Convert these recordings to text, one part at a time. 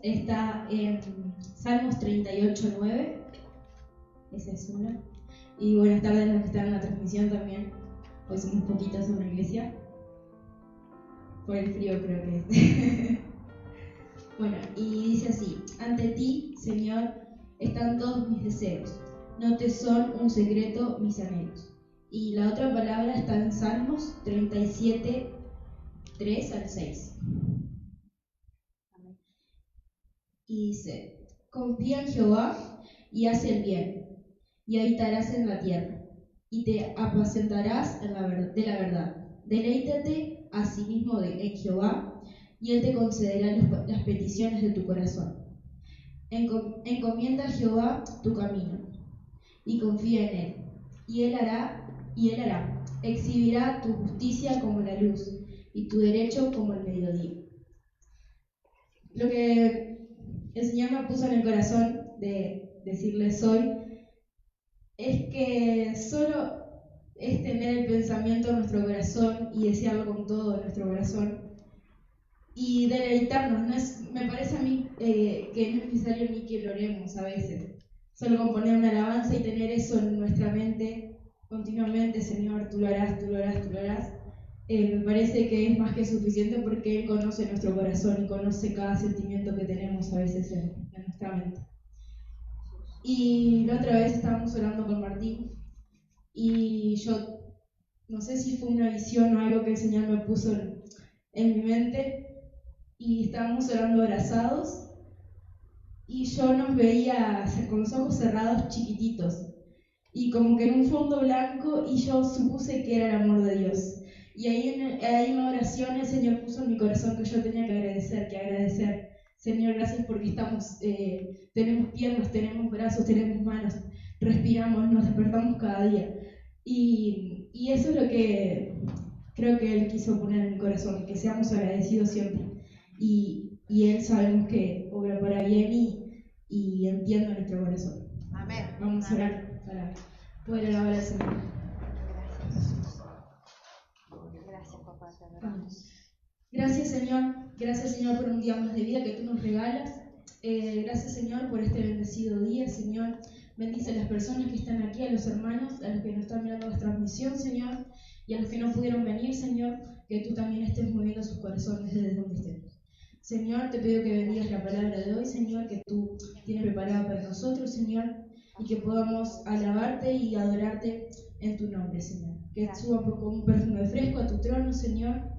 está en Salmos 38:9. Esa es una. Y buenas tardes a los que están en la transmisión también. Hoy somos poquitos en la iglesia. Por el frío creo que es. Bueno, y dice así: ante ti, Señor, están todos mis deseos. No te son un secreto mis anhelos. Y la otra palabra está en Salmos 37:3-6. Y dice: confía en Jehová y haz el bien, y habitarás en la tierra, y te apacentarás de la verdad. Deleítate asimismo en Jehová, y Él te concederá las peticiones de tu corazón. Encomienda a Jehová tu camino, y confía en Él, y Él hará. Exhibirá tu justicia como la luz, y tu derecho como el mediodía. Lo que el Señor me puso en el corazón de decirles hoy es que solo es tener el pensamiento en nuestro corazón y desearlo con todo nuestro corazón y deleitarnos. Me parece a mí que no es necesario ni que lo oremos a veces, solo con poner una alabanza y tener eso en nuestra mente continuamente: Señor, tú lo harás, tú lo harás, tú lo harás. Me parece que es más que suficiente, porque Él conoce nuestro corazón y conoce cada sentimiento que tenemos a veces en nuestra mente. Y la otra vez estábamos orando con Martín y yo no sé si fue una visión o algo que el Señor me puso en mi mente, y estábamos orando abrazados y yo nos veía con los ojos cerrados, chiquititos, y como que en un fondo blanco, y yo supuse que era el amor de Dios. Y ahí en la oración el Señor puso en mi corazón que yo tenía que agradecer. Señor, gracias porque tenemos piernas, tenemos brazos, tenemos manos, respiramos, nos despertamos cada día. Y eso es lo que creo que Él quiso poner en mi corazón, que seamos agradecidos siempre. Y Él sabemos que obra para bien y entiende nuestro corazón. Amén. Vamos a orar para poder alabar al Señor. Gracias, papá. Vamos. Gracias, Señor, por un día más de vida que tú nos regalas. Gracias, Señor, por este bendecido día, Señor. Bendice a las personas que están aquí, a los hermanos, a los que nos están mirando la transmisión, Señor, y a los que no pudieron venir, Señor, que tú también estés moviendo sus corazones desde donde estén. Señor, te pido que bendigas la palabra de hoy, Señor, que tú tienes preparada para nosotros, Señor, y que podamos alabarte y adorarte en tu nombre, Señor. Que suba como un perfume fresco a tu trono, Señor,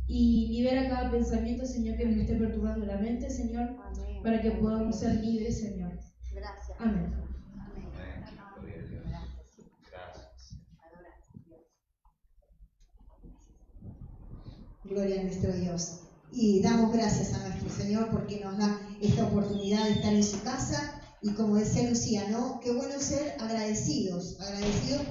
y libera cada pensamiento, Señor, que nos esté perturbando la mente, Señor, Amén. para que podamos ser libres, Señor. Gracias. Amén. Gloria a nuestro Dios. Y damos gracias a nuestro Señor porque nos da esta oportunidad de estar en su casa. Y como decía Lucía, ¿no? Qué bueno ser agradecidos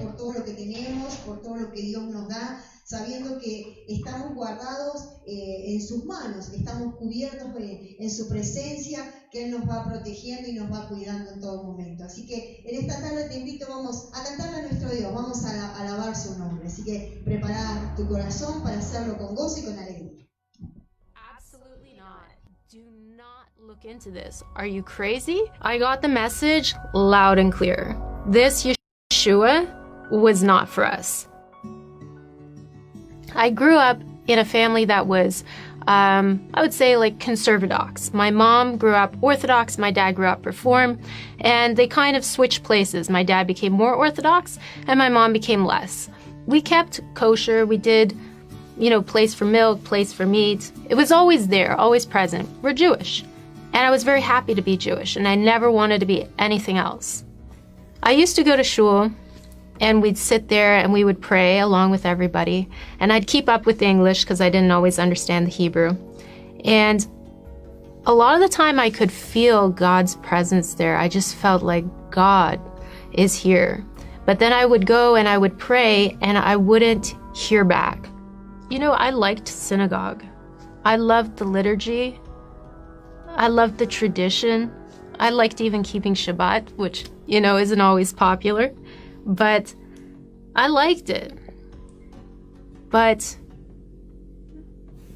por todo lo que tenemos, por todo lo que Dios nos da, sabiendo que estamos guardados en sus manos, que estamos cubiertos en su presencia, que Él nos va protegiendo y nos va cuidando en todo momento. Así que en esta tarde te invito, vamos a cantarle a nuestro Dios, vamos a alabar su nombre. Así que prepara tu corazón para hacerlo con gozo y con alegría. Absolutely not. Do not look into this. Are you crazy? I got the message loud and clear. This Yeshua was not for us. I grew up in a family that was, I would say, like conservadox. My mom grew up Orthodox, my dad grew up Reform, and they kind of switched places. My dad became more Orthodox, and my mom became less. We kept kosher. We did, place for milk, place for meat. It was always there, always present. We're Jewish. And I was very happy to be Jewish, and I never wanted to be anything else. I used to go to shul, and we'd sit there and we would pray along with everybody. And I'd keep up with the English because I didn't always understand the Hebrew. And a lot of the time I could feel God's presence there. I just felt like God is here. But then I would go and I would pray and I wouldn't hear back. I liked synagogue. I loved the liturgy. I loved the tradition. I liked even keeping Shabbat, which, isn't always popular. But I liked it. But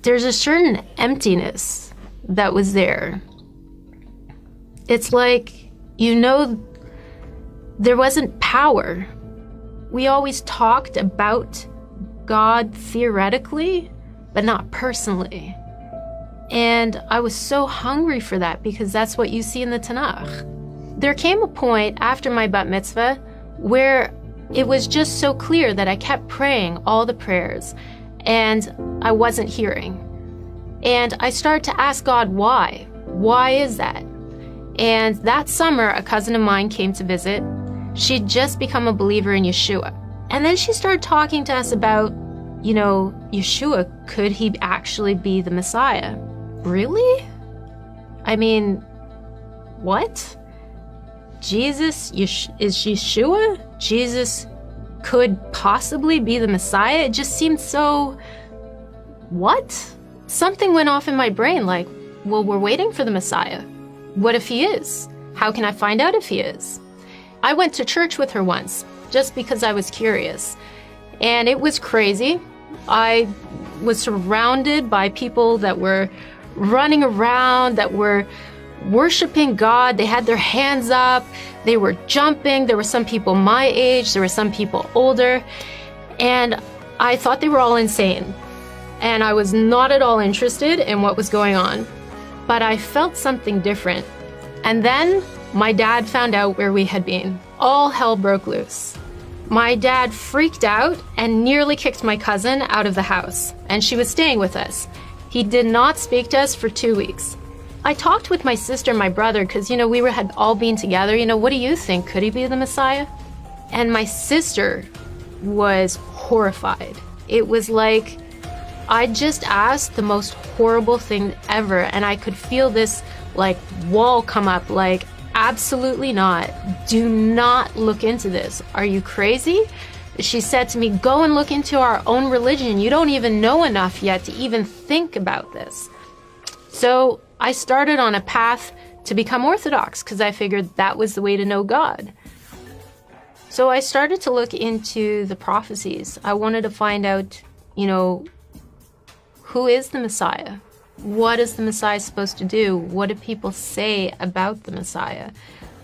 there's a certain emptiness that was there. It's like, there wasn't power. We always talked about God theoretically, but not personally. And I was so hungry for that because that's what you see in the Tanakh. There came a point after my bat mitzvah where it was just so clear that I kept praying all the prayers and I wasn't hearing. And I started to ask God, why? Why is that? And that summer, a cousin of mine came to visit. She'd just become a believer in Yeshua. And then she started talking to us about, Yeshua, could he actually be the Messiah? Really? I mean, what? Jesus is Yeshua? Jesus could possibly be the Messiah? It just seemed so... What? Something went off in my brain like, well, we're waiting for the Messiah. What if he is? How can I find out if he is? I went to church with her once, just because I was curious. And it was crazy. I was surrounded by people that were running around, that were worshiping God. They had their hands up. They were jumping. There were some people my age. There were some people older. And I thought they were all insane. And I was not at all interested in what was going on. But I felt something different. And then my dad found out where we had been. All hell broke loose. My dad freaked out and nearly kicked my cousin out of the house. And she was staying with us. He did not speak to us for 2 weeks. I talked with my sister and my brother because, we had all been together. What do you think? Could he be the Messiah? And my sister was horrified. It was like I just asked the most horrible thing ever, and I could feel this wall come up absolutely not. Do not look into this. Are you crazy? She said to me, go and look into our own religion. You don't even know enough yet to even think about this. So I started on a path to become Orthodox because I figured that was the way to know God. So I started to look into the prophecies. I wanted to find out, who is the Messiah? What is the Messiah supposed to do? What do people say about the Messiah?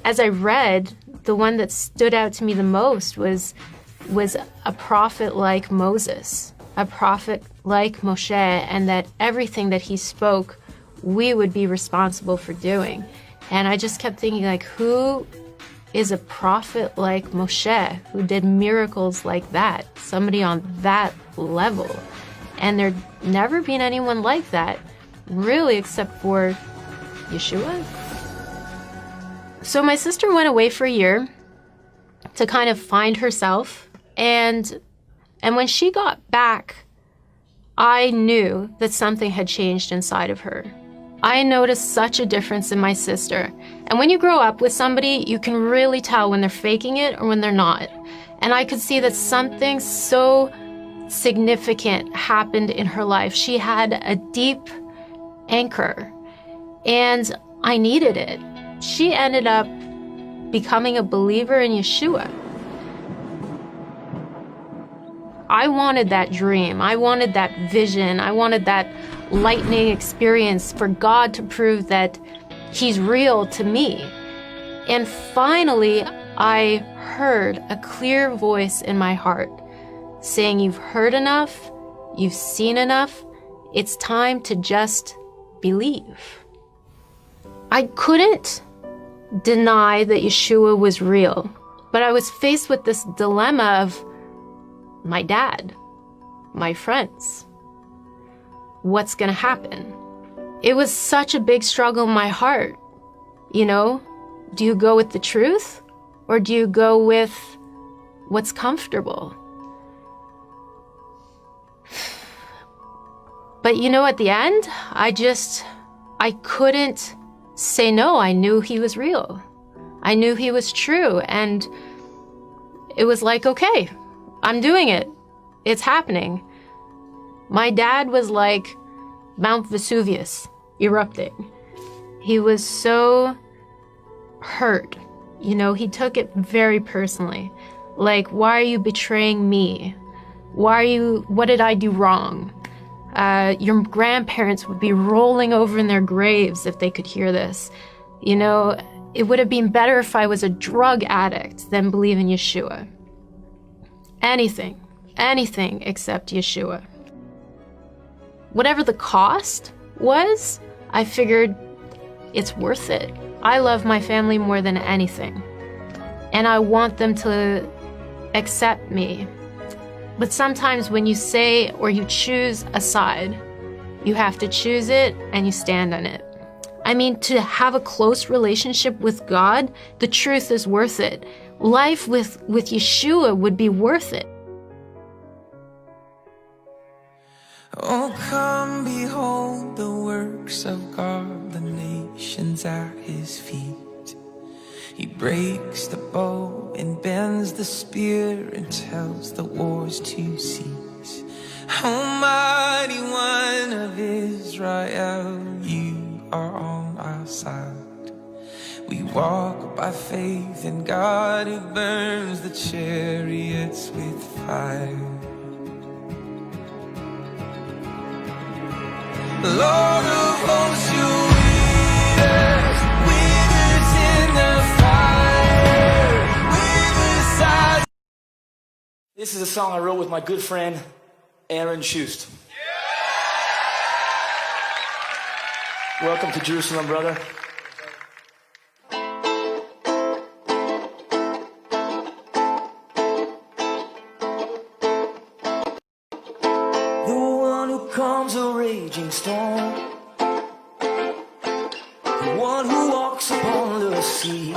As I read, the one that stood out to me the most was a prophet like Moses, a prophet like Moshe, and that everything that he spoke, we would be responsible for doing. And I just kept thinking, who is a prophet like Moshe, who did miracles like that? Somebody on that level. And there'd never been anyone like that, really, except for Yeshua. So my sister went away for a year to kind of find herself. And when she got back, I knew that something had changed inside of her. I noticed such a difference in my sister. And when you grow up with somebody, you can really tell when they're faking it or when they're not. And I could see that something so significant happened in her life. She had a deep anchor, and I needed it. She ended up becoming a believer in Yeshua. I wanted that dream. I wanted that vision. I wanted that lightning experience for God to prove that he's real to me. And finally, I heard a clear voice in my heart saying, you've heard enough, you've seen enough, it's time to just believe. I couldn't deny that Yeshua was real, but I was faced with this dilemma of my dad, my friends. What's gonna happen? It was such a big struggle in my heart. Do you go with the truth or do you go with what's comfortable? But at the end, I couldn't say no. I knew he was real. I knew he was true. And it was like, okay, I'm doing it. It's happening. My dad was like Mount Vesuvius erupting. He was so hurt. He took it very personally. Why are you betraying me? What did I do wrong? Your grandparents would be rolling over in their graves if they could hear this. it would have been better if I was a drug addict than believe in Yeshua. Anything except Yeshua. Whatever the cost was, I figured it's worth it. I love my family more than anything, and I want them to accept me. But sometimes when you say or you choose a side, you have to choose it and you stand on it. I mean, to have a close relationship with God, the truth is worth it. Life with Yeshua would be worth it. Oh, come behold the works of God, the nations at his feet. He breaks the bow and bends the spear and tells the wars to cease. Almighty One of Israel, you are on our side. We walk by faith in God who burns the chariots with fire. Lord of hosts, you lead us, with us in the fire, with us. This is a song I wrote with my good friend, Aaron Schust. Welcome to Jerusalem, brother. The one who calms a raging storm, the one who walks upon the sea.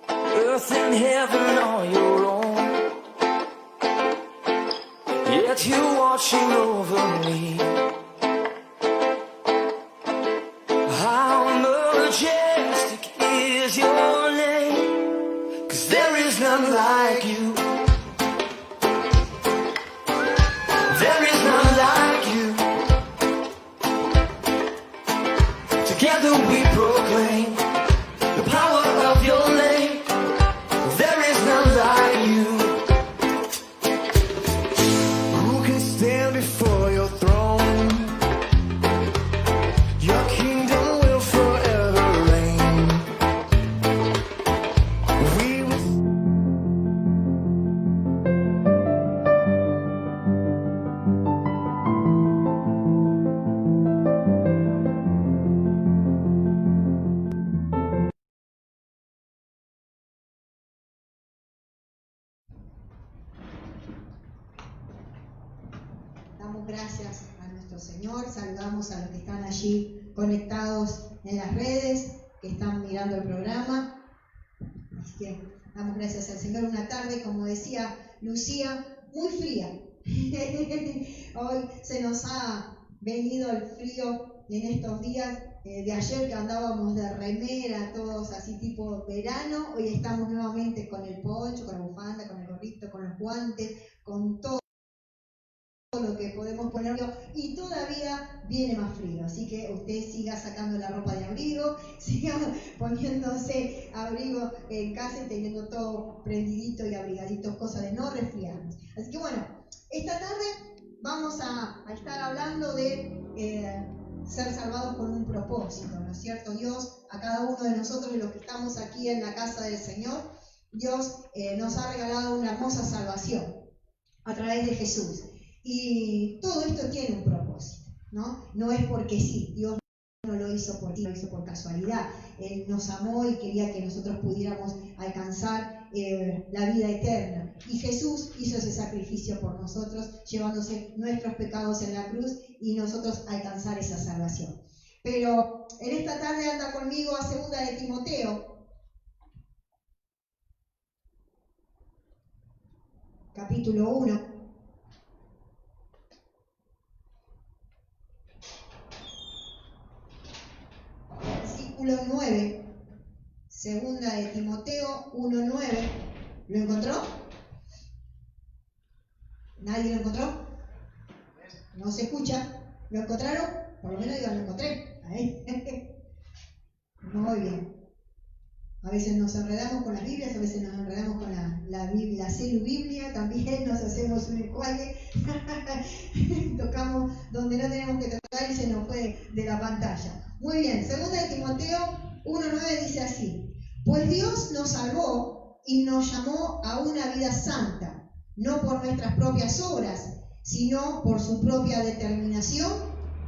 Earth and heaven are your own, yet you're watching over me. How majestic is your name, 'cause there is none like you. There is none like you. Together we proclaim the power of your name. There is none like you. Who can stand before your throne? Your kingdom will forever reign. We will. Damos gracias a nuestro Señor, saludamos a los que están allí conectados en las redes, que están mirando el programa. Así que damos gracias al Señor. Una tarde, como decía Lucía, muy fría. Hoy se nos ha venido el frío en estos días. De ayer que andábamos de remera, todos así tipo verano, hoy estamos nuevamente con el poncho, con la bufanda, con el gorrito, con los guantes, con todo lo que podemos ponerlo, y todavía viene más frío, así que usted siga sacando la ropa de abrigo, siga poniéndose abrigo en casa y teniendo todo prendidito y abrigadito, cosa de no resfriarnos. Así que bueno, esta tarde vamos a estar hablando de ser salvados con un propósito, ¿no es cierto? Dios, a cada uno de nosotros, de los que estamos aquí en la casa del Señor, Dios nos ha regalado una hermosa salvación a través de Jesús. Y todo esto tiene un propósito, ¿no? No es porque sí, Dios no lo hizo por ti, lo hizo por casualidad. Él nos amó y quería que nosotros pudiéramos alcanzar la vida eterna. Y Jesús hizo ese sacrificio por nosotros, llevándose nuestros pecados en la cruz y nosotros alcanzar esa salvación. Pero en esta tarde anda conmigo a 2 de Timoteo, capítulo 1. Versículo 9, 2 de Timoteo 1:9. ¿Lo encontró? ¿Nadie lo encontró? ¿No se escucha? ¿Lo encontraron? Por lo menos digan, lo encontré. Ahí. Muy bien. A veces nos enredamos con las Biblias, a veces nos enredamos con la celu Biblia, también nos hacemos un enjuague, tocamos donde no tenemos que tocar y se nos fue de la pantalla. Muy bien, 2 de Timoteo salvó y nos llamó a una vida santa, no por nuestras propias obras, sino por su propia determinación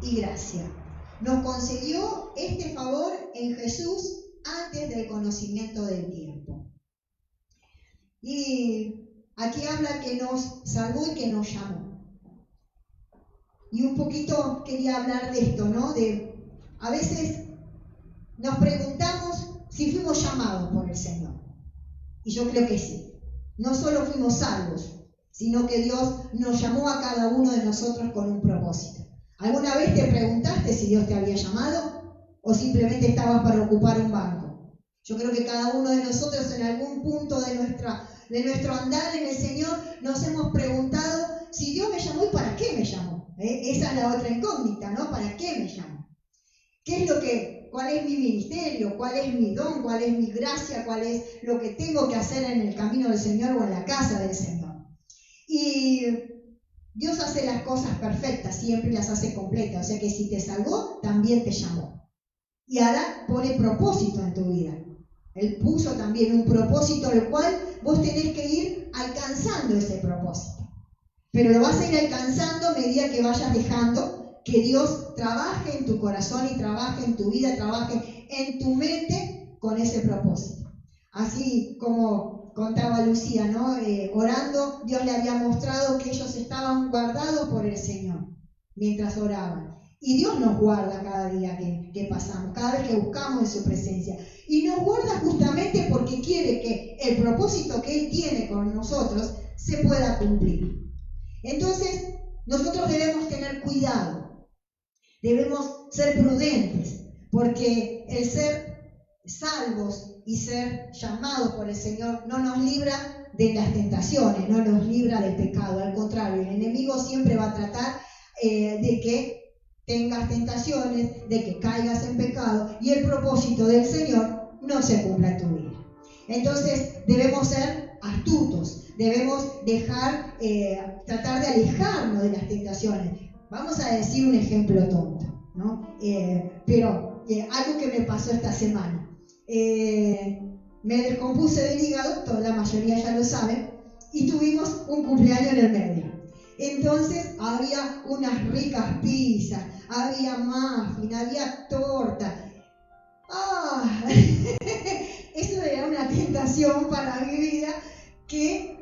y gracia. Nos concedió este favor en Jesús antes del conocimiento del tiempo. Y aquí habla que nos salvó y que nos llamó. Y un poquito quería hablar de esto, ¿no? A veces nos preguntamos si fuimos llamados por el Señor. Y yo creo que sí. No solo fuimos salvos, sino que Dios nos llamó a cada uno de nosotros con un propósito. ¿Alguna vez te preguntaste si Dios te había llamado o simplemente estabas para ocupar un banco? Yo creo que cada uno de nosotros en algún punto de nuestro andar en el Señor nos hemos preguntado si Dios me llamó y para qué me llamó. Esa es la otra incógnita, ¿no? ¿Para qué me llamó? ¿Cuál es mi ministerio? ¿Cuál es mi don? ¿Cuál es mi gracia? ¿Cuál es lo que tengo que hacer en el camino del Señor o en la casa del Señor? Y Dios hace las cosas perfectas, siempre las hace completas. O sea que si te salvó, también te llamó. Y ahora pone propósito en tu vida. Él puso también un propósito al cual vos tenés que ir alcanzando ese propósito. Pero lo vas a ir alcanzando a medida que vayas dejando que Dios trabaje en tu corazón y trabaje en tu vida, trabaje en tu mente con ese propósito. Así como contaba Lucía, ¿no? Orando, Dios le había mostrado que ellos estaban guardados por el Señor mientras oraban. Y Dios nos guarda cada día que pasamos, cada vez que buscamos en su presencia. Y nos guarda justamente porque quiere que el propósito que Él tiene con nosotros se pueda cumplir. Entonces, nosotros debemos tener cuidado. Debemos ser prudentes, porque el ser salvos y ser llamados por el Señor no nos libra de las tentaciones, no nos libra del pecado. Al contrario, el enemigo siempre va a tratar de que tengas tentaciones, de que caigas en pecado y el propósito del Señor no se cumpla en tu vida. Entonces debemos ser astutos, debemos tratar de alejarnos de las tentaciones. Vamos a decir un ejemplo tonto, ¿no? Pero algo que me pasó esta semana. Me descompuse del hígado, toda la mayoría ya lo saben, y tuvimos un cumpleaños en el medio. Entonces había unas ricas pizzas, había muffin, había torta. Eso era una tentación para mi vida que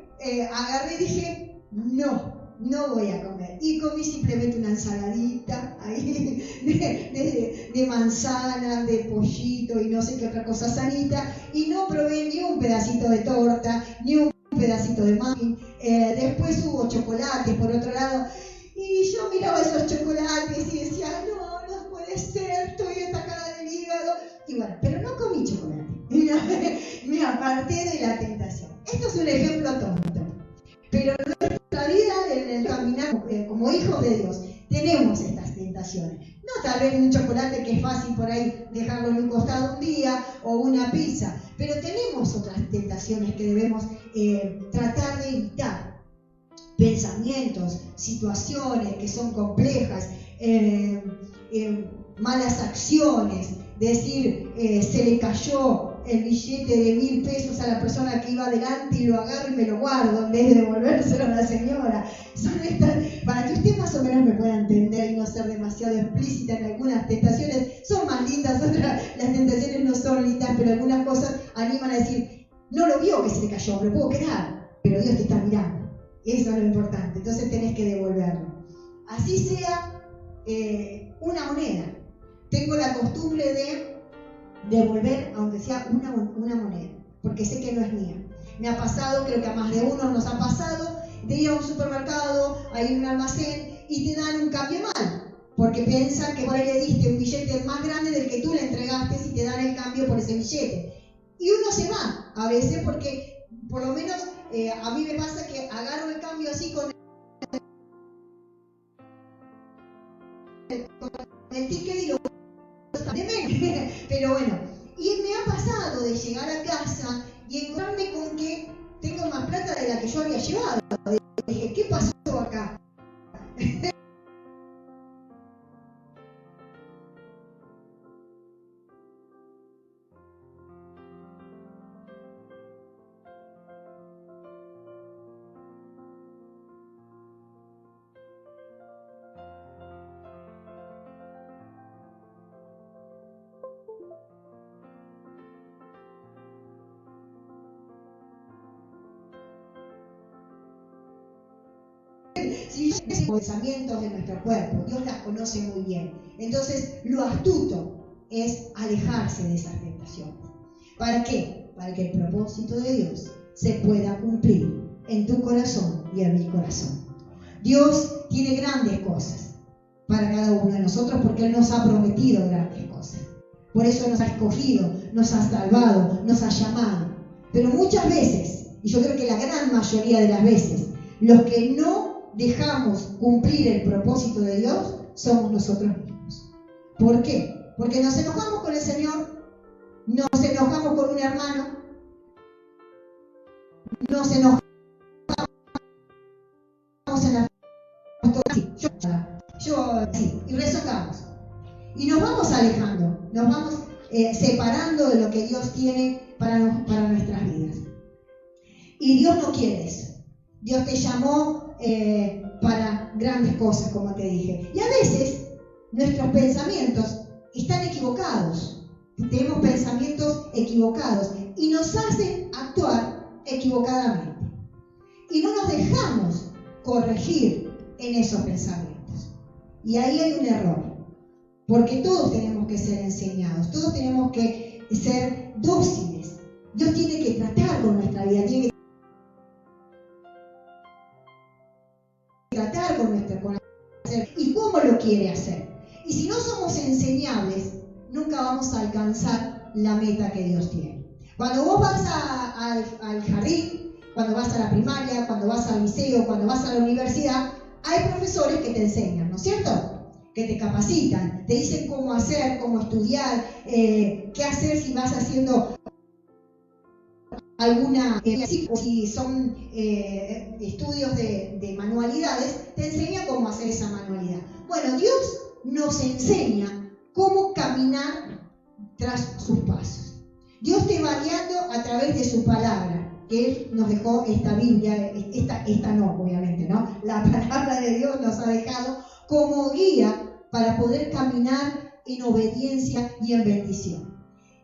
agarré y dije, no voy a comer. Y comí simplemente una ensaladita ahí de manzanas, de pollito y no sé qué otra cosa sanita. Y no probé ni un pedacito de torta, ni un pedacito de muffin. Después hubo chocolates por otro lado. Y yo miraba esos chocolates y decía, no puede ser, estoy atacada del hígado. Y bueno, pero no comí chocolate. Me aparté de la tentación. Esto es un ejemplo tonto. Pero en nuestra vida, en el caminar como hijos de Dios, tenemos estas tentaciones. No tal vez un chocolate que es fácil por ahí dejarlo en un costado un día o una pizza, pero tenemos otras tentaciones que debemos tratar de evitar. Pensamientos, situaciones que son complejas, malas acciones, decir, se le cayó el billete de 1.000 pesos a la persona que iba adelante y lo agarro y me lo guardo en vez de devolvérselo a la señora. Son estas, para que usted más o menos me pueda entender y no ser demasiado explícita en algunas tentaciones, son más lindas, otras, las tentaciones no son lindas, pero algunas cosas animan a decir, no lo vio que se le cayó, me lo puedo quedar, pero Dios te está mirando. Eso es lo importante, entonces tenés que devolverlo. Así sea una moneda. Tengo la costumbre de devolver, aunque sea una moneda, porque sé que no es mía. Me ha pasado, creo que a más de uno nos ha pasado, de ir a un supermercado, a ir a un almacén y te dan un cambio mal, porque piensan que por ahí le diste un billete más grande del que tú le entregaste y te dan el cambio por ese billete. Y uno se va, a veces, porque por lo menos a mí me pasa que agarro el cambio así con el ticket y lo pero bueno, y me ha pasado de llegar a casa y encontrarme con que tengo más plata de la que yo había llevado. Dije, ¿qué pasó acá? Si los pensamientos de nuestro cuerpo, Dios las conoce muy bien. Entonces, lo astuto es alejarse de esas tentaciones. ¿Para qué? Para que el propósito de Dios se pueda cumplir en tu corazón y en mi corazón. Dios tiene grandes cosas para cada uno de nosotros porque Él nos ha prometido grandes cosas. Por eso nos ha escogido, nos ha salvado, nos ha llamado. Pero muchas veces, y yo creo que la gran mayoría de las veces, los que no dejamos cumplir el propósito de Dios somos nosotros mismos. ¿Por qué? Porque nos enojamos con el Señor, nos enojamos con un hermano, nos enojamos en la y rezongamos. Y nos vamos alejando, nos vamos separando de lo que Dios tiene para nuestras vidas. Y Dios no quiere eso. Dios te llamó para grandes cosas, como te dije. Y a veces nuestros pensamientos están equivocados. Tenemos pensamientos equivocados y nos hacen actuar equivocadamente. Y no nos dejamos corregir en esos pensamientos. Y ahí hay un error. Porque todos tenemos que ser enseñados, todos tenemos que ser dóciles. Dios tiene que tratar con nuestra vida, tiene que tratar con nuestro corazón. ¿Y cómo lo quiere hacer? Y si no somos enseñables, nunca vamos a alcanzar la meta que Dios tiene. Cuando vos vas al jardín, cuando vas a la primaria, cuando vas al liceo, cuando vas a la universidad, hay profesores que te enseñan, ¿no es cierto? Que te capacitan, te dicen cómo hacer, cómo estudiar, qué hacer si vas haciendo alguna, si son estudios de manualidades, te enseña cómo hacer esa manualidad. Bueno, Dios nos enseña cómo caminar tras sus pasos. Dios te va guiando a través de su palabra, que Él nos dejó esta Biblia, esta no, obviamente, ¿no? La palabra de Dios nos ha dejado como guía para poder caminar en obediencia y en bendición.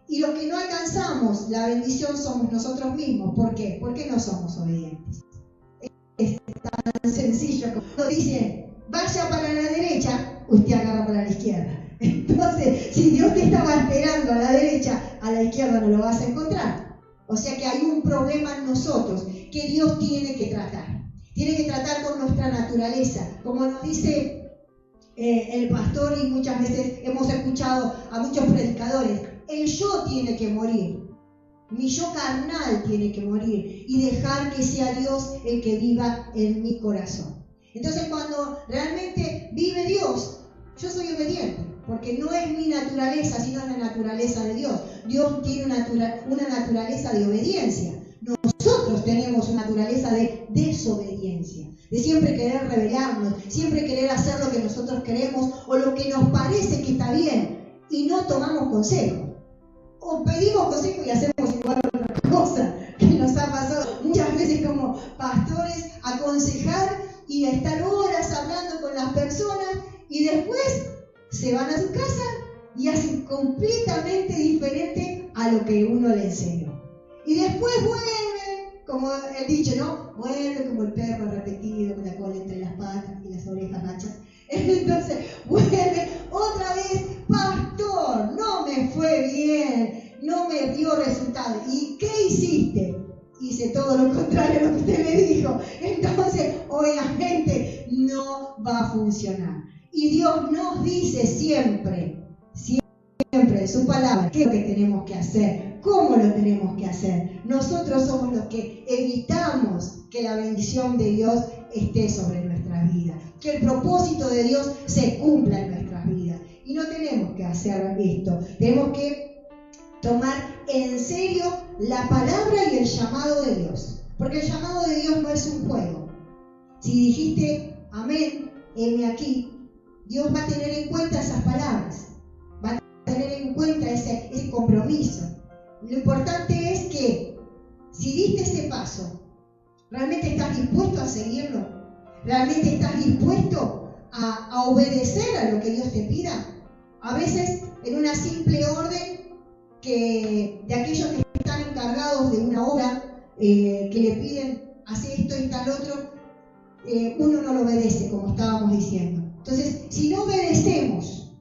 Y los que no alcanzamos la bendición somos nosotros mismos. ¿Por qué? Porque no somos obedientes. Es tan sencillo como nos dicen, vaya para la derecha, usted agarra para la izquierda. Entonces, si Dios te estaba esperando a la derecha, a la izquierda no lo vas a encontrar. O sea que hay un problema en nosotros que Dios tiene que tratar. Tiene que tratar con nuestra naturaleza. Como nos dice el pastor, y muchas veces hemos escuchado a muchos predicadores, el yo tiene que morir. Mi yo carnal tiene que morir y dejar que sea Dios el que viva en mi corazón. Entonces, cuando realmente vive Dios, yo soy obediente, porque no es mi naturaleza, sino es la naturaleza de Dios. Dios tiene una naturaleza de obediencia. Nosotros tenemos una naturaleza de desobediencia, de siempre querer rebelarnos, siempre querer hacer lo que nosotros queremos o lo que nos parece que está bien y no tomamos consejo. O pedimos consejo y hacemos igual otra cosa, que nos ha pasado muchas veces como pastores, aconsejar y estar horas hablando con las personas y después se van a su casa y hacen completamente diferente a lo que uno le enseñó. Y después vuelven, como el dicho, ¿no? Vuelven como el perro repetido con la cola entre las patas y las orejas anchas. Entonces vuelven otra vez, pastor, no me fue bien, no me dio resultado. ¿Y qué hiciste? Hice todo lo contrario a lo que usted me dijo. Entonces, obviamente, no va a funcionar. Y Dios nos dice siempre en su palabra, qué es lo que tenemos que hacer, cómo lo tenemos que hacer. Nosotros somos los que evitamos que la bendición de Dios esté sobre nuestras vidas, que el propósito de Dios se cumpla en nuestras vidas. Y no tenemos que hacer esto, tenemos que tomar en serio la palabra y el llamado de Dios, porque el llamado de Dios no es un juego. Si dijiste amén, heme aquí, Dios va a tener en cuenta esas palabras, va a tener en cuenta ese compromiso. Lo importante es que si diste ese paso, ¿realmente estás dispuesto a seguirlo? ¿Realmente estás dispuesto a obedecer a lo que Dios te pida? A veces en una simple orden de aquellos que están encargados de una obra, que le piden hacer esto y tal otro, uno no lo obedece, como estábamos diciendo. Entonces, si no obedecemos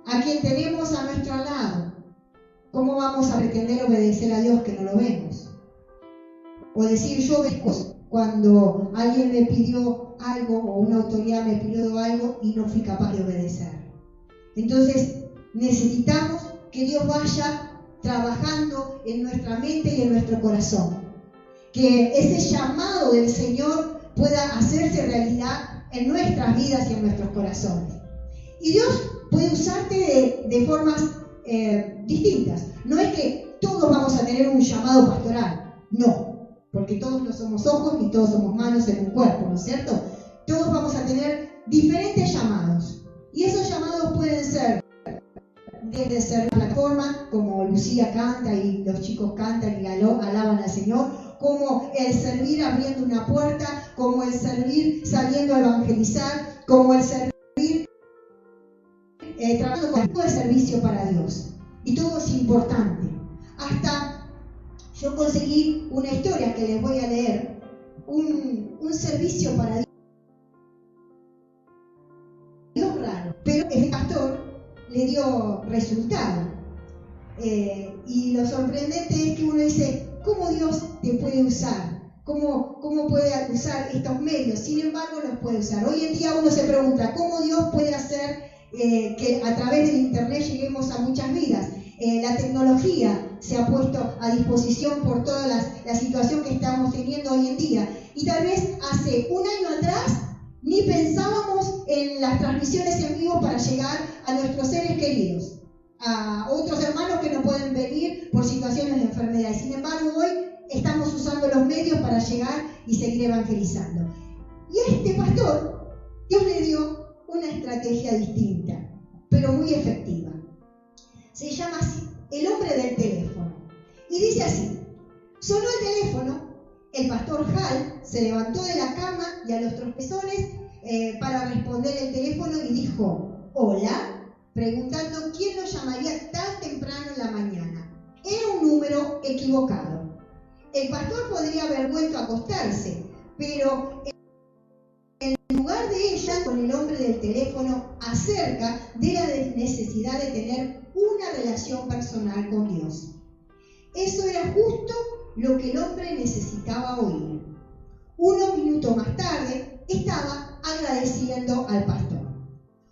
a quien tenemos a nuestro lado, ¿cómo vamos a pretender obedecer a Dios que no lo vemos? O decir yo obedezco cuando alguien me pidió algo o una autoridad me pidió algo y no fui capaz de obedecer. Entonces necesitamos que Dios vaya trabajando en nuestra mente y en nuestro corazón. Que ese llamado del Señor pueda hacerse realidad en nuestras vidas y en nuestros corazones. Y Dios puede usarte de formas distintas. No es que todos vamos a tener un llamado pastoral, no, porque todos no somos ojos ni todos somos manos en un cuerpo, ¿no es cierto? Todos vamos a tener diferentes llamados, y esos llamados pueden ser desde ser una plataforma, como Lucía canta y los chicos cantan y alaban al Señor, como el servir abriendo una puerta, como el servir saliendo a evangelizar, como el servir trabajando con todo el servicio para Dios. Y todo es importante. Hasta yo conseguí una historia que les voy a leer, un servicio para Dios raro, pero el pastor le dio resultado. Y lo sorprendente es que uno dice, ¿cómo Dios te puede usar? ¿Cómo puede usar estos medios? Sin embargo, los puede usar. Hoy en día uno se pregunta, ¿cómo Dios puede hacer que a través del internet lleguemos a muchas vidas? La tecnología se ha puesto a disposición por toda la situación que estamos teniendo hoy en día. Y tal vez hace un año atrás ni pensábamos en las transmisiones en vivo para llegar a nuestros seres queridos, a otros hermanos que no pueden venir por situaciones de enfermedad. Y sin embargo, hoy estamos usando los medios para llegar y seguir evangelizando. Y a este pastor, Dios le dio una estrategia distinta, pero muy efectiva. Se llama así, el hombre del teléfono. Y dice así, sonó el teléfono, el pastor Hal se levantó de la cama y a los tropezones para responder el teléfono y dijo, hola, preguntando quién lo llamaría tan temprano en la mañana. Era un número equivocado. El pastor podría haber vuelto a acostarse, pero en lugar de ella, con el hombre del teléfono acerca de la necesidad de tener una relación personal con Dios. Eso era justo lo que el hombre necesitaba oír. Unos minutos más tarde, estaba agradeciendo al pastor.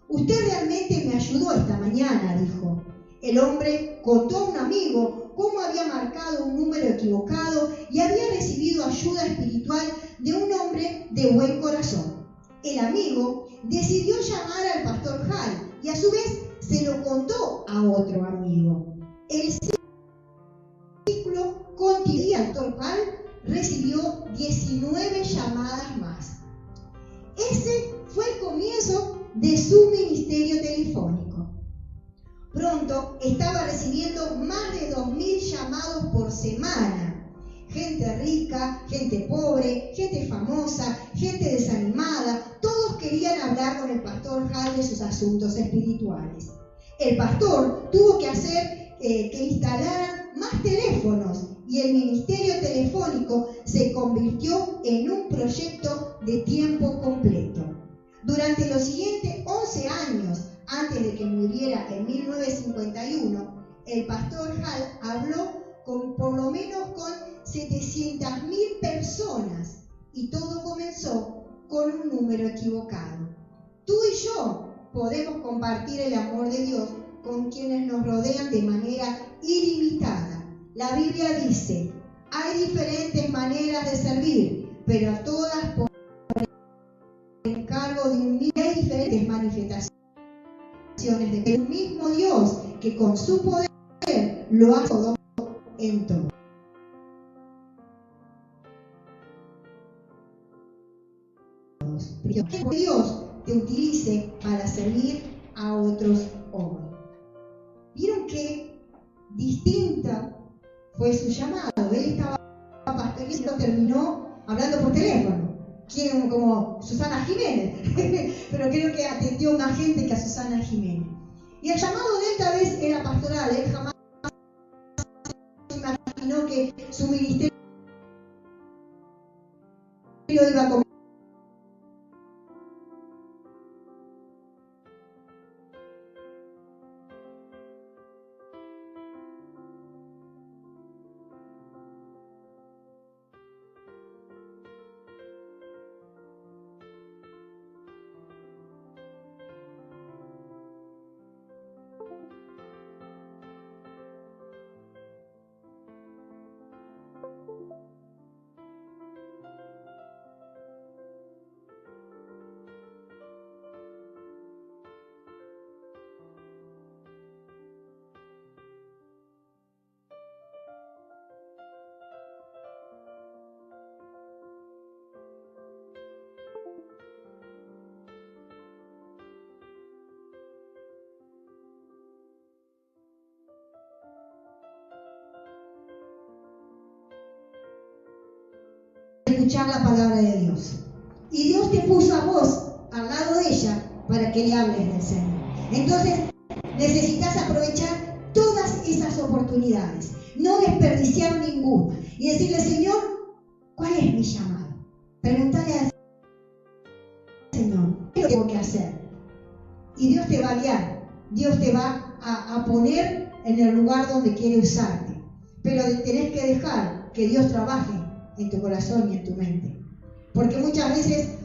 Usted realmente me ayudó esta mañana, dijo. El hombre contó a un amigo cómo había marcado un número equivocado y había recibido ayuda espiritual de un hombre de buen corazón. El amigo decidió llamar al pastor Hal y a su vez se lo contó a otro amigo. El ciclo continuó y el pastor Hal recibió 19 llamadas más. Ese fue el comienzo de su ministerio telefónico. Pronto estaba recibiendo más de 2.000 llamados por semana. Gente rica, gente pobre, gente famosa, gente desanimada, todos querían hablar con el pastor Hal de sus asuntos espirituales. El pastor tuvo que hacer que instalaran más teléfonos y el ministerio telefónico se convirtió en un proyecto de tiempo completo. Durante los siguientes 11 años, antes de que muriera en 1951, el pastor Hal habló por lo menos con 700.000 personas y todo comenzó con un número equivocado. Tú y yo podemos compartir el amor de Dios con quienes nos rodean de manera ilimitada. La Biblia dice, hay diferentes maneras de servir, pero todas por encargo de un mismo. Hay diferentes manifestaciones de un mismo Dios que con su poder lo hace todo en todo. Que Dios te utilice para servir a otros hombres. ¿Vieron qué distinta fue su llamado? Él estaba pastoreando, terminó hablando por teléfono. Quieren como Susana Jiménez, pero creo que atendió más gente que a Susana Jiménez. Y el llamado de él tal vez era pastoral. Él jamás se imaginó que su ministerio iba a escuchar la palabra de Dios. Y Dios te puso a vos al lado de ella para que le hables del Señor. Entonces, necesitas aprovechar todas esas oportunidades, no desperdiciar ninguna y decirle, Señor, ¿cuál es mi llamado? Preguntarle al Señor, ¿qué tengo que hacer? Y Dios te va a guiar, Dios te va a poner en el lugar donde quiere usarte. Pero tenés que dejar que Dios trabaje en tu corazón y en tu mente. Porque muchas veces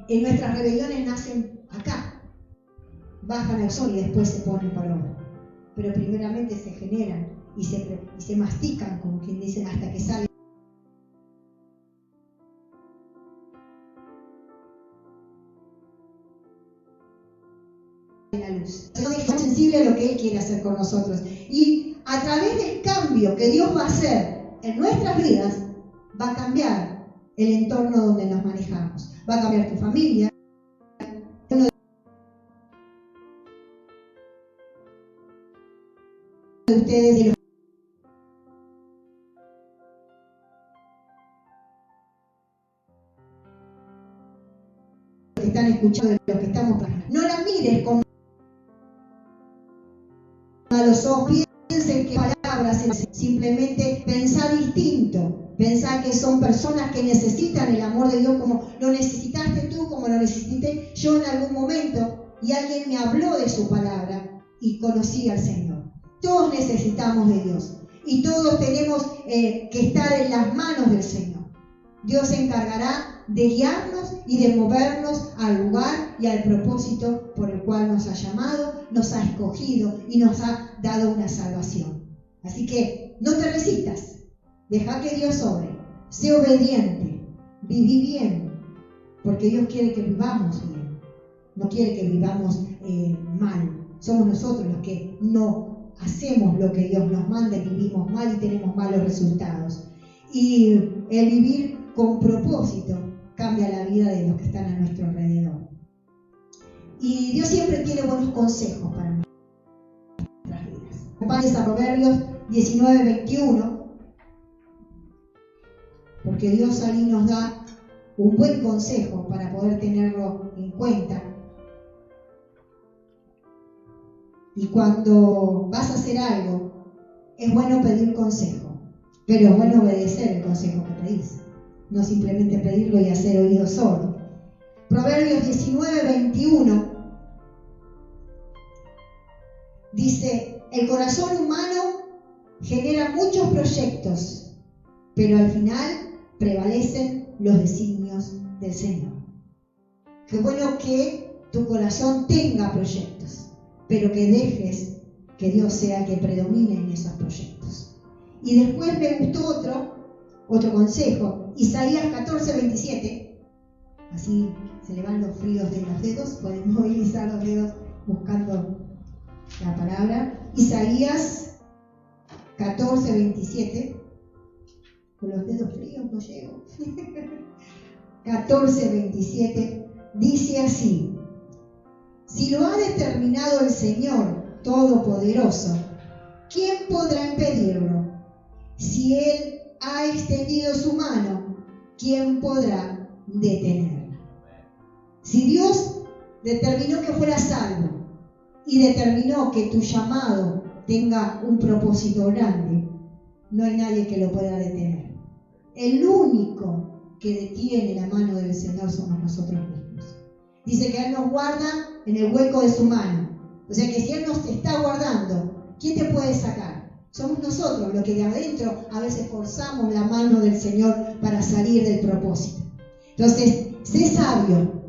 en nuestras rebeliones nacen acá, bajan al sol y después se ponen por obra. Pero primeramente se generan y se mastican, como quien dice, hasta que sale la luz. Somos sensibles a lo que Él quiere hacer con nosotros. Y a través del cambio que Dios va a hacer en nuestras vidas, va a cambiar el entorno donde nos manejamos. Va a cambiar tu familia. Uno de ustedes, de los que están escuchando, de los que estamos, no la mires con malos ojos, piensen que palabras, simplemente pensar distinto, pensar que son personas que necesitan el amor de Dios como lo necesitaste tú, como lo necesité yo en algún momento, y alguien me habló de su palabra y conocí al Señor. Todos necesitamos de Dios y todos tenemos que estar en las manos del Señor. Dios se encargará de guiarnos y de movernos al lugar y al propósito por el cual nos ha llamado, nos ha escogido y nos ha dado una salvación. Así que no te resistas, deja que Dios obre, sé obediente, viví bien, porque Dios quiere que vivamos bien, no quiere que vivamos mal. Somos nosotros los que no hacemos lo que Dios nos manda y vivimos mal y tenemos malos resultados. Y el vivir con propósito cambia la vida de los que están a nuestro alrededor. Y Dios siempre tiene buenos consejos para nuestras vidas. Acompáñense a Proverbios 19:21, porque Dios ahí nos da un buen consejo para poder tenerlo en cuenta. Y cuando vas a hacer algo, es bueno pedir consejo, pero es bueno obedecer el consejo que pedís, no simplemente pedirlo y hacer oídos sordos. Proverbios 19:21 dice, el corazón humano genera muchos proyectos, pero al final prevalecen los designios del Señor. Qué bueno que tu corazón tenga proyectos, pero que dejes que Dios sea el que predomine en esos proyectos. Y después me gustó otro consejo, Isaías 14:27, así se le van los fríos de los dedos, pueden movilizar los dedos buscando la palabra. Isaías 14:27, con los dedos fríos no llego. 14:27 dice así: si lo ha determinado el Señor Todopoderoso, ¿quién podrá impedirlo? Si Él ha extendido su mano, ¿quién podrá detenerla? Si Dios determinó que fueras salvo y determinó que tu llamado tenga un propósito grande, no hay nadie que lo pueda detener. El único que detiene la mano del Señor somos nosotros mismos. Dice que Él nos guarda en el hueco de su mano. O sea que si Él nos está guardando, ¿quién te puede sacar? Somos nosotros los que de adentro a veces forzamos la mano del Señor para salir del propósito. Entonces, sé sabio.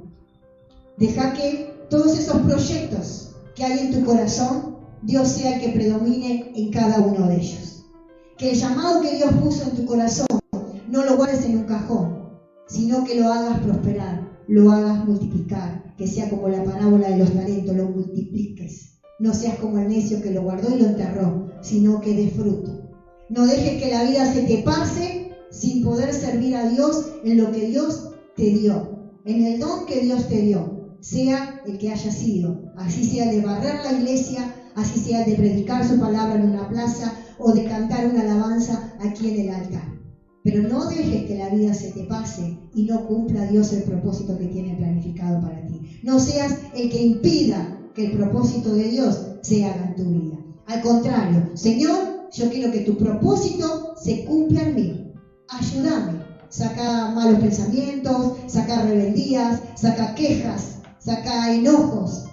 Deja que todos esos proyectos que hay en tu corazón, Dios sea el que predomine en cada uno de ellos. Que el llamado que Dios puso en tu corazón no lo guardes en un cajón, sino que lo hagas prosperar, lo hagas multiplicar, que sea como la parábola de los talentos, lo multipliques. No seas como el necio que lo guardó y lo enterró, sino que dé fruto. No dejes que la vida se te pase sin poder servir a Dios en lo que Dios te dio, en el don que Dios te dio, sea el que haya sido, así sea de barrer la iglesia, así sea de predicar su palabra en una plaza o de cantar una alabanza aquí en el altar. pero no dejes que la vida se te pase y no cumpla Dios el propósito que tiene planificado para ti. No seas el que impida que el propósito de Dios se haga en tu vida. Al contrario, Señor, yo quiero que tu propósito se cumpla en mí. Ayúdame. Saca malos pensamientos, saca rebeldías, saca quejas, saca enojos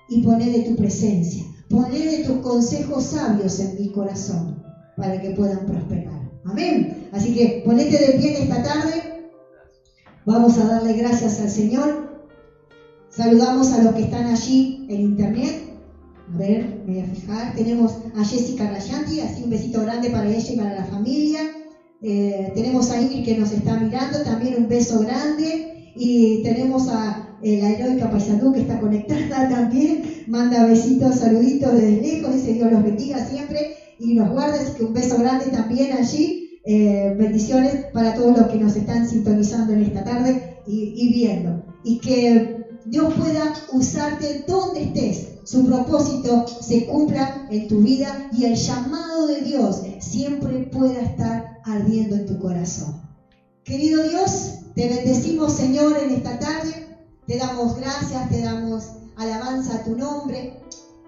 y poné de tu presencia. Poné de tus consejos sabios en mi corazón para que puedan prosperar. Amén. Así que ponete de pie en esta tarde. Vamos a darle gracias al Señor. Saludamos a los que están allí en internet. A ver, me voy a fijar. Tenemos a Jessica Rayanti, así un besito grande para ella y para la familia. Tenemos a Ingrid que nos está mirando, también un beso grande. Y tenemos a la heroica Paisandú que está conectada también. Manda besitos, saluditos desde lejos. Dice Dios los bendiga siempre y nos guarde. Así que un beso grande también allí. Bendiciones para todos los que nos están sintonizando en esta tarde y viendo. Y que Dios pueda usarte donde estés. Su propósito se cumpla en tu vida y el llamado de Dios siempre pueda estar ardiendo en tu corazón. Querido Dios, te bendecimos, Señor, en esta tarde. Te damos gracias, te damos alabanza a tu nombre.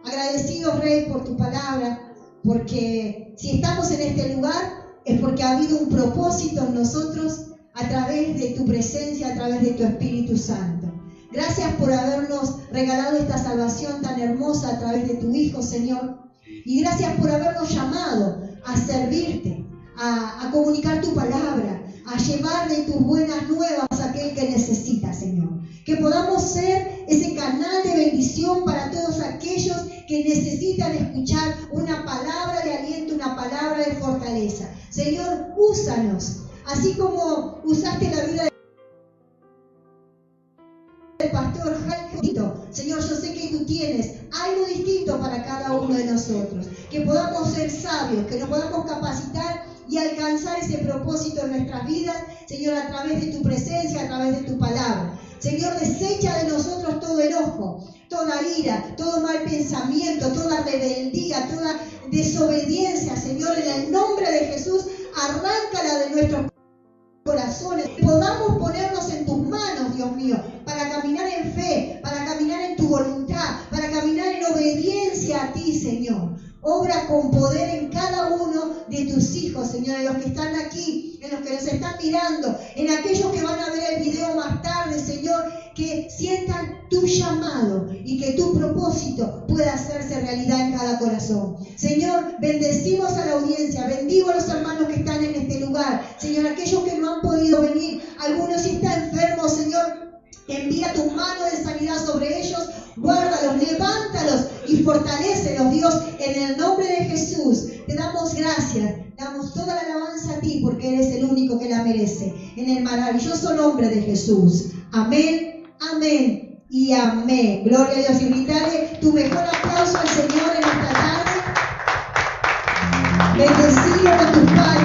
Agradecidos, Rey, por tu palabra, porque si estamos en este lugar es porque ha habido un propósito en nosotros a través de tu presencia, a través de tu Espíritu Santo. Gracias por habernos regalado esta salvación tan hermosa a través de tu Hijo, Señor. Y gracias por habernos llamado a servirte, a comunicar tu palabra, a llevar de tus buenas nuevas a aquel que necesita, Señor. Que podamos ser ese canal de bendición para todos aquellos que necesitan escuchar una palabra de aliento, una palabra de fortaleza. Señor, úsanos, así como usaste la vida del pastor Jaime. Señor, yo sé que tú tienes algo distinto para cada uno de nosotros. Que podamos ser sabios, que nos podamos capacitar y alcanzar ese propósito en nuestras vidas, Señor, a través de tu presencia, a través de tu palabra. Señor, desecha de nosotros todo enojo, toda ira, todo mal pensamiento, toda rebeldía, toda desobediencia, Señor, en el nombre de Jesús, arráncala de nuestros corazones. Podamos ponernos en tus manos, Dios mío, para caminar en fe, para caminar en tu voluntad, para caminar en obediencia a ti, Señor. Obra con poder en cada uno de tus hijos, Señor, en los que están aquí, en los que nos están mirando, en aquellos que van a ver el video más tarde, Señor, que sientan tu llamado y que tu propósito pueda hacerse realidad en cada corazón. Señor, bendecimos a la audiencia, bendigo a los hermanos que están en este lugar, Señor, aquellos que no han podido venir, algunos si están enfermos, Señor, envía tu mano de sanidad sobre ellos, guárdalos, levántalos y fortalécelos, Dios, en el nombre de Jesús. Te damos gracias, damos toda la alabanza a ti porque eres el único que la merece, en el maravilloso nombre de Jesús. Amén, amén y amén. Gloria a Dios. Y gritarle tu mejor aplauso al Señor en esta tarde. Bendecido con tus padres.